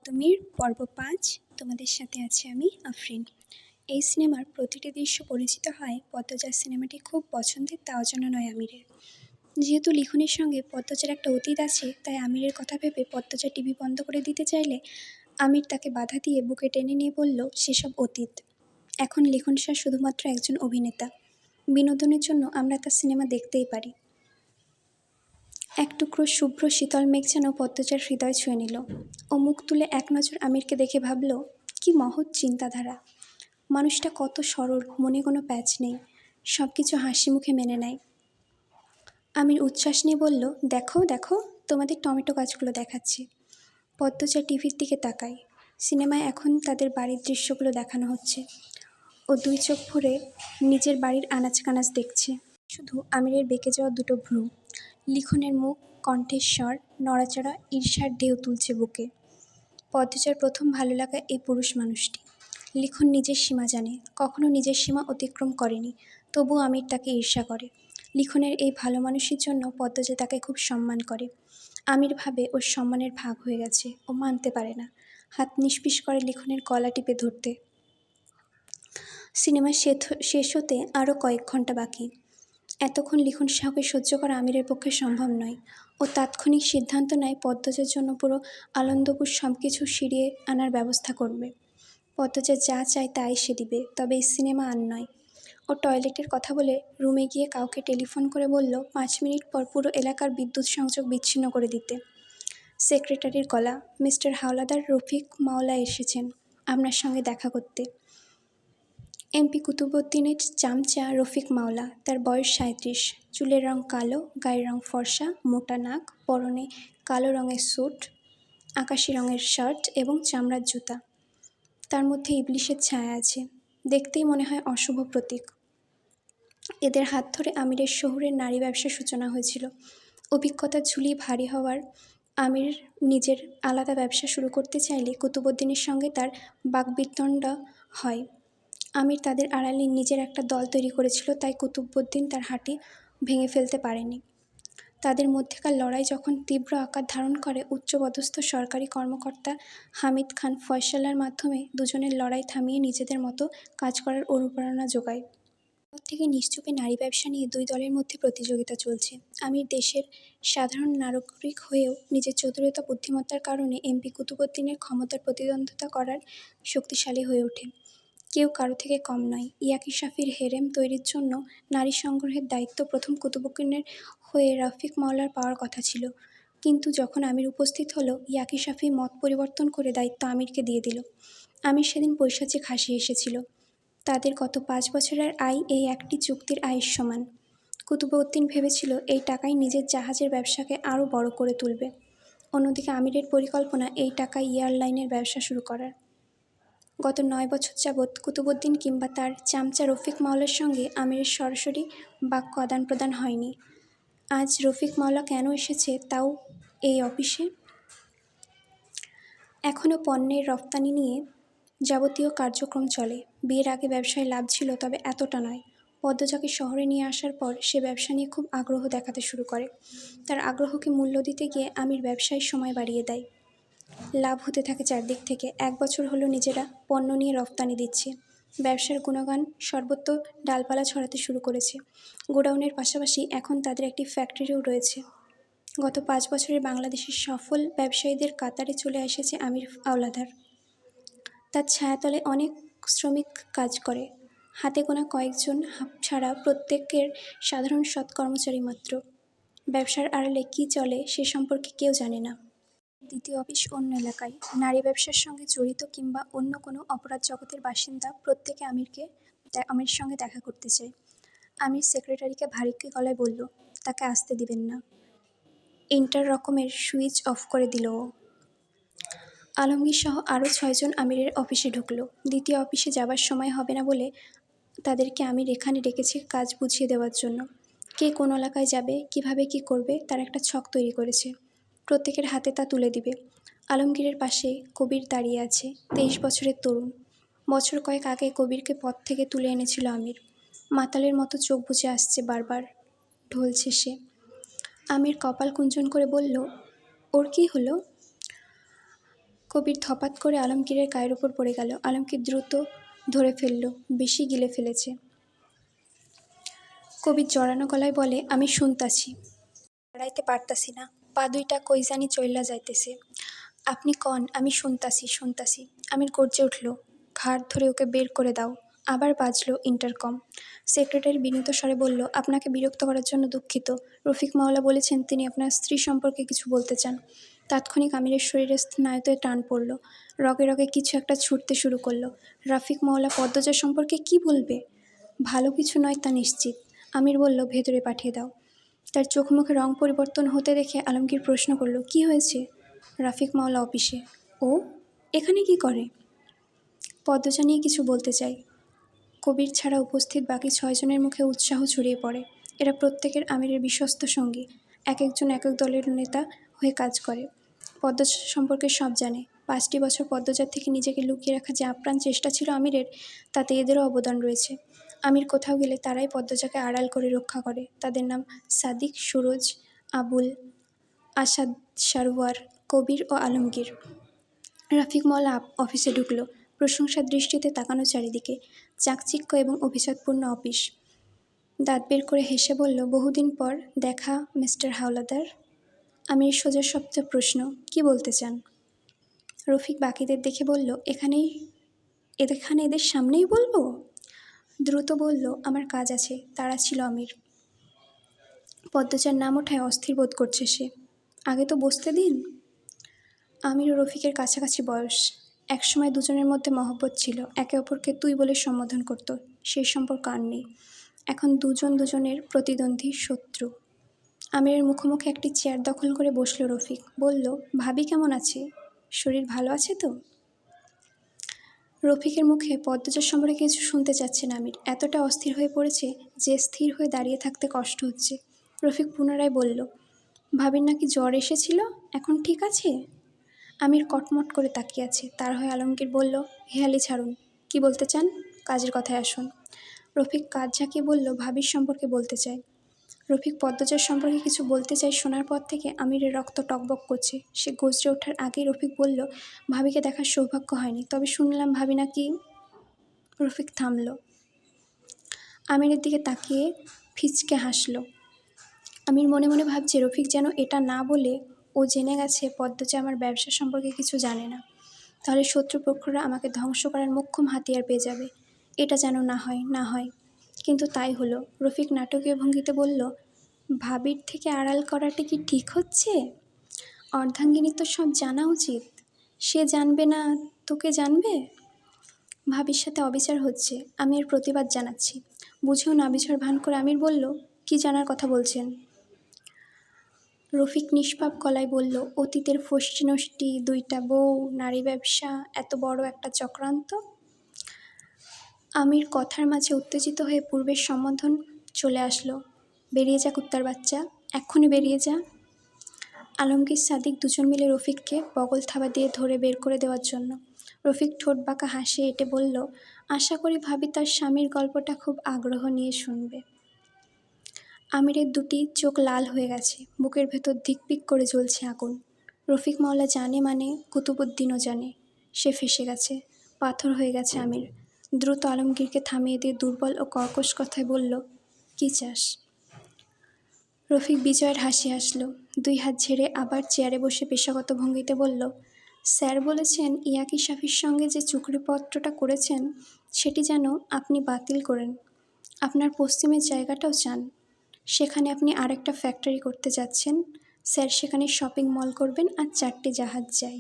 সপ্তমীর পর্ব ৫। তোমাদের সাথে আছি আমি আফরিন। এই সিনেমার প্রতিটি দৃশ্য পরিচিত হয় পদ্মজার সিনেমাটি খুব পছন্দের, তাও যেন নয় আমিরের। যেহেতু লিখনের সঙ্গে পদ্মজার একটা অতীত আছে, তাই আমিরের কথা ভেবে পদ্মজা টিভি বন্ধ করে দিতে চাইলে আমির তাকে বাধা দিয়ে বুকে টেনে নিয়ে বলল সেসব অতীত। এখন লিখন স্যার শুধুমাত্র একজন অভিনেতা, বিনোদনের জন্য আমরা তার সিনেমা দেখতেই পারি। এক টুকরো শুভ্র শীতল মেঘ যেন পদ্মজার হৃদয় ছুঁয়ে নিল। ও মুখ তুলে এক নজর আমিরকে দেখে ভাবল, কি মহৎ চিন্তাধারা। মানুষটা কত সরল, মনে কোনো প্যাচ নেই, সব কিছু হাসি মুখে মেনে নেয়। আমির উচ্ছ্বাস নিয়ে বলল, দেখো দেখো, তোমাদের টমেটো গাছগুলো দেখাচ্ছি। পদ্মজা টিভির দিকে তাকায়। সিনেমায় এখন তাদের বাড়ির দৃশ্যগুলো দেখানো হচ্ছে। ও দুই চোখ ভরে নিজের বাড়ির আনাচ কানাচ দেখছে। শুধু আমিরের বেঁকে যাওয়া দুটো ভ্রু, লিখনের মুখ, কণ্ঠের স্বর, নড়াচড়া ঈর্ষার ঢেউ তুলছে বুকে। পদ্মজার প্রথম ভালো লাগা এই পুরুষ মানুষটি। লিখন নিজের সীমা জানে, কখনো নিজের সীমা অতিক্রম করেনি, তবুও আমির তাকে ঈর্ষা করে। লিখনের এই ভালো মানুষের জন্য পদ্মজা তাকে খুব সম্মান করে। আমির ভাবে ওর সম্মানের ভাগ হয়ে গেছে, ও মানতে পারে না। হাত নিষ্পিস করে লিখনের গলা টিপে ধরতে। সিনেমা শেষ হতে আরও কয়েক ঘন্টা বাকি। এতক্ষণ লিখন শাহকে সহ্য করা আমিরের পক্ষে সম্ভব নয়। ও তাৎক্ষণিক সিদ্ধান্ত নেয় পদ্মজার জন্য পুরো আনন্দপুর সব কিছু সিরিয়ে আনার ব্যবস্থা করবে। পদ্মজা যা চায় তাই সে দিবে, তবে এই সিনেমা আর নয়। ও টয়লেটের কথা বলে রুমে গিয়ে কাউকে টেলিফোন করে বলল ৫ মিনিট পর পুরো এলাকার বিদ্যুৎ সংযোগ বিচ্ছিন্ন করে দিতে। সেক্রেটারির গলা, মিস্টার হাওলাদার রফিক মাওলা এসেছেন আপনার সঙ্গে দেখা করতে। এমপি কুতুবউদ্দিনের চামচা রফিক মাওলা, তার বয়স ৩৭, চুলের রং কালো, গায়ের রং ফর্সা, মোটা নাক, পরনে কালো রঙের স্যুট, আকাশি রঙের শার্ট এবং চামড়ার জুতা। তার মধ্যে ইবলিশের ছায়া আছে, দেখতেই মনে হয় অশুভ প্রতীক। এদের হাত ধরে আমিরের শহুরের নারী ব্যবসার সূচনা হয়েছিল। অভিজ্ঞতার ঝুলি ভারী হওয়ার আমির নিজের আলাদা ব্যবসা শুরু করতে চাইলে কুতুবউদ্দিনের সঙ্গে তার বাকবিতণ্ডা হয়। আমির তাদের আড়ালে নিজের একটা দল তৈরি করেছিল, তাই কুতুবউদ্দিন তার হাঁটি ভেঙে ফেলতে পারেনি। তাদের মধ্যেকার লড়াই যখন তীব্র আকার ধারণ করে, উচ্চপদস্থ সরকারি কর্মকর্তা হামিদ খান ফয়সালার মাধ্যমে দুজনের লড়াই থামিয়ে নিজেদের মতো কাজ করার অনুপ্রেরণা যোগায়। তারপর থেকে নিশ্চুপে নারী ব্যবসা নিয়ে দুই দলের মধ্যে প্রতিযোগিতা চলছে। আমির দেশের সাধারণ নাগরিক হয়েও নিজের চতুরতা বুদ্ধিমত্তার কারণে এমপি কুতুবউদ্দিনের ক্ষমতার প্রতিদ্বন্দ্বিতা করার শক্তিশালী হয়ে ওঠে। কেউ কারো থেকে কম নয়। ইয়াকি শাফির হেরেম তৈরির জন্য নারী সংগ্রহের দায়িত্ব প্রথম কুতুবউদ্দিনের হয়ে রফিক মাওলার পাওয়ার কথা ছিল, কিন্তু যখন আমির উপস্থিত হলো, ইয়াকি শাফি মত পরিবর্তন করে দায়িত্ব আমিরকে দিয়ে দিল। আমির সেদিন পৈশাচিক হাসি এসেছিল। তাদের গত ৫ বছরের আয় এই একটি চুক্তির আয়ের সমান। কুতুবউদ্দিন ভেবেছিল এই টাকায় নিজের জাহাজের ব্যবসাকে আরও বড় করে তুলবে। অন্যদিকে আমিরের পরিকল্পনা এই টাকায় এয়ারলাইনের ব্যবসা শুরু করার। গত ৯ বছর যাবৎ কুতুবউদ্দিন কিংবা তার চামচা রফিক মাওলার সঙ্গে আমিরের সরাসরি বাক্য আদান প্রদান হয়নি। আজ রফিক মাওলা কেন এসেছে তাও এই অফিসে। এখনও পণ্যের রফতানি নিয়ে যাবতীয় কার্যক্রম চলে। বিয়ের আগে ব্যবসায় লাভ ছিল, তবে এতটা নয়। পদ্মজাকে শহরে নিয়ে আসার পর সে ব্যবসা নিয়ে খুব আগ্রহ দেখাতে শুরু করে। তার আগ্রহকে মূল্য দিতে গিয়ে আমির ব্যবসায় সময় বাড়িয়ে দেয়। লাভ হতে থাকে চারদিক থেকে। ১ বছর হলো নিজেরা পণ্য নিয়ে রফতানি দিচ্ছে। ব্যবসার গুণগান সর্বত্র ডালপালা ছড়াতে শুরু করেছে। গোডাউনের পাশাপাশি এখন তাদের একটি ফ্যাক্টরিও রয়েছে। গত ৫ বছরে বাংলাদেশের সফল ব্যবসায়ীদের কাতারে চলে এসেছে আমির হাওলাদার। তার ছায়াতলে অনেক শ্রমিক কাজ করে। হাতে গোনা কয়েকজন ছাড়া প্রত্যেকের সাধারণ সৎ কর্মচারী মাত্র। ব্যবসার আড়ালে কী চলে সে সম্পর্কে কেউ জানে না। দ্বিতীয় অফিস অন্য এলাকায়। নারী ব্যবসার সঙ্গে জড়িত কিংবা অন্য কোনো অপরাধ জগতের বাসিন্দা প্রত্যেকে আমির সঙ্গে দেখা করতে চায়। আমির সেক্রেটারিকে ভারী গলায় বলল, তাকে আসতে দিবেন না। ইন্টারকমের সুইচ অফ করে দিল ও। আলমগীর সহ আরও ৬ জন আমিরের অফিসে ঢুকলো। দ্বিতীয় অফিসে যাবার সময় হবে না বলে তাদেরকে আমির এখানে ডেকেছে কাজ বুঝিয়ে দেওয়ার জন্য। কে কোন এলাকায় যাবে, কিভাবে কি করবে তার একটা ছক তৈরি করেছে। প্রত্যেকের হাতে তা তুলে দিবে। আলমগীরের পাশে কবির দাঁড়িয়ে আছে, ২৩ বছরের তরুণ। বছর কয়েক আগে কবিরকে পথ থেকে তুলে এনেছিল আমির। মাতালের মতো চোখ বুজে আসছে বারবার, ঢলছে সে। আমির কপাল কুঞ্চন করে বলল, ওর কি হলো? কবির ধপাত করে আলমগীরের গায়ের উপর পড়ে গেল। আলমগীর দ্রুত ধরে ফেলল, বেশি গিলে ফেলেছে। কবির জড়ানো গলায় বলে, আমি শুনতাছি, দাঁড়াইতে পারতাছি না, পা দুইটা কই জানি চইল্লা যাইতেছে। আপনি কন, আমি শুনতাছি শুনতাছি। আমির গর্জে উঠল, ঘাড় ধরে ওকে বের করে দাও। আবার বাজলো ইন্টারকম। সেক্রেটারি বিনীত স্বরে বলল, আপনাকে বিরক্ত করার জন্য দুঃখিত। রফিক মাওলা বলেছেন তিনি আপনার স্ত্রী সম্পর্কে কিছু বলতে চান। তাৎক্ষণিক আমিরের শরীরে স্নায়ুতে টান পড়ল, রগে রগে কিছু একটা ছুটতে শুরু করলো। রফিক মাওলা পদ্মজা সম্পর্কে কি বলবে? ভালো কিছু নয় তা নিশ্চিত। আমির বলল, ভেতরে পাঠিয়ে দাও। তার চোখ মুখে রং পরিবর্তন হতে দেখে আলমগীর প্রশ্ন করল, কি হয়েছে? রফিক মাওলা অফিসে। ও এখানে কি করে? পদ্মজা নিয়ে কিছু বলতে চাই। কবির ছাড়া উপস্থিত বাকি 6 জনের মুখে উৎসাহ ছড়িয়ে পড়ে। এরা প্রত্যেকের আমিরের বিশ্বস্ত সঙ্গী, এক একজন এক এক দলের নেতা হয়ে কাজ করে। পদ্মজা সম্পর্কে সব জানে। 5টি বছর পদ্মজার থেকে নিজেকে লুকিয়ে রাখা যে আপ্রাণ চেষ্টা ছিল আমিরের, তাতে এদেরও অবদান রয়েছে। আমির কোথাও গেলে তারাই পদ্মজাকে আড়াল করে রক্ষা করে। তাদের নাম সাদিক, সুরজ, আবুল, আসাদ, সারওয়ার, কবির ও আলমগীর। রফিক মাওলা অফিসে ঢুকলো, প্রশংসার দৃষ্টিতে তাকানো চারিদিকে। চাকচিক্য এবং অভিজাতপূর্ণ অফিস। দাঁত বের করে হেসে বলল, বহুদিন পর দেখা মিস্টার হাওলাদার। আমির সোজা শব্দে প্রশ্ন, কি বলতে চান? রফিক বাকিদের দেখে বলল, এখানে এদের সামনেই বলবো? দ্রুত বলল, আমার কাজ আছে, তাড়া ছিল আমির। পদ্মজার নাম ওঠায় অস্থির বোধ করছে সে। আগে তো বসতে দিন। আমির ও রফিকের কাছাকাছি বয়স। একসময় দুজনের মধ্যে মহব্বত ছিল, একে অপরকে তুই বলে সম্বোধন করত। সেই সম্পর্ক আর নেই। এখন দুজন দুজনের প্রতিদ্বন্দ্বী, শত্রু। আমিরের মুখোমুখি একটি চেয়ার দখল করে বসল রফিক। বলল, ভাবি কেমন আছে? শরীর ভালো আছে তো? রফিকের মুখে পদ্মজার সম্পর্কে কিছু শুনতে চাচ্ছে না আমির। এতটা অস্থির হয়ে পড়েছে যে স্থির হয়ে দাঁড়িয়ে থাকতে কষ্ট হচ্ছে। রফিক পুনরায় বলল, ভাবির নাকি জ্বর এসেছিল, এখন ঠিক আছে? আমির কটমট করে তাকিয়ে আছে। তার হয়ে আলমগীর বলল, হেয়ালি ছাড়ুন, কি বলতে চান? কাজের কথায় আসুন। রফিক কাজ ঝাঁকিয়ে বলল, ভাবির সম্পর্কে বলতে চাই। রফিক পদ্মজার সম্পর্কে কিছু বলতে চাই শোনার পর থেকে আমিরের রক্ত টকবক করছে। সে গজরে ওঠার আগেই রফিক বলল, ভাবিকে দেখার সৌভাগ্য হয়নি, তবে শুনলাম ভাবি নাকি। রফিক থামল। আমিরের দিকে তাকিয়ে ফিচকে হাসল। আমির মনে মনে ভাবছে, রফিক যেন এটা না বলে ও জেনে গেছে পদ্মজা আমার ব্যবসা সম্পর্কে কিছু জানে না। তাহলে শত্রুপক্ষরা আমাকে ধ্বংস করার মোক্ষম হাতিয়ার পেয়ে যাবে। এটা যেন না হয়, না হয়। কিন্তু তাই হলো। রফিক নাটকীয় ভঙ্গিতে বলল, ভাবির থেকে আড়াল করাটা কি ঠিক হচ্ছে? অর্ধাঙ্গিনীর তো সব জানা উচিত। সে জানবে না, তোকে জানবে? ভাবির সাথে অবিচার হচ্ছে, আমি এর প্রতিবাদ জানাচ্ছি। বুঝেও না বিচার ভান করে আমির বলল, কি জানার কথা বলছেন? রফিক নিষ্পাপ গলায় বলল, অতীতের ফষ্টি নষ্টি, 2টা বউ, নারী ব্যবসা, এত বড় একটা চক্রান্ত। আমির কথার মাঝে উত্তেজিত হয়ে পূর্বের সম্বোধন চলে আসলো, বেরিয়ে যা কুত্তার বাচ্চা, এক্ষুনি বেরিয়ে যা। আলমগীর, সাদিক দুজন মিলে রফিককে বগল থাবা দিয়ে ধরে বের করে দেওয়ার জন্য। রফিক ঠোঁট বাঁকা হাসি এঁটে বলল, আশা করি ভাবি তার স্বামীর গল্পটা খুব আগ্রহ নিয়ে শুনবে। আমিরের দুটি চোখ লাল হয়ে গেছে, বুকের ভেতর ধিকপিক করে জ্বলছে আগুন। রফিক মাওলা জানে মানে কুতুবুদ্দিনও জানে। সে ফেঁসে গেছে, পাথর হয়ে গেছে আমির। দ্রুত আলমগীরকে থামিয়ে দিয়ে দুর্বল ও কর্কশ কথায় বলল, কি চাস? রফিক বিজয়ের হাসি হাসল। 2 হাত ঝেড়ে আবার চেয়ারে বসে পেশাগত ভঙ্গিতে বলল, স্যার বলেছেন ইয়াকি শাফির সঙ্গে যে চুক্তিপত্রটা করেছেন সেটি যেন আপনি বাতিল করেন। আপনার পশ্চিমের জায়গাটাও চান। সেখানে আপনি আরেকটা ফ্যাক্টরি করতে যাচ্ছেন। স্যার সেখানে শপিং মল করবেন আর 4টি জাহাজ যায়।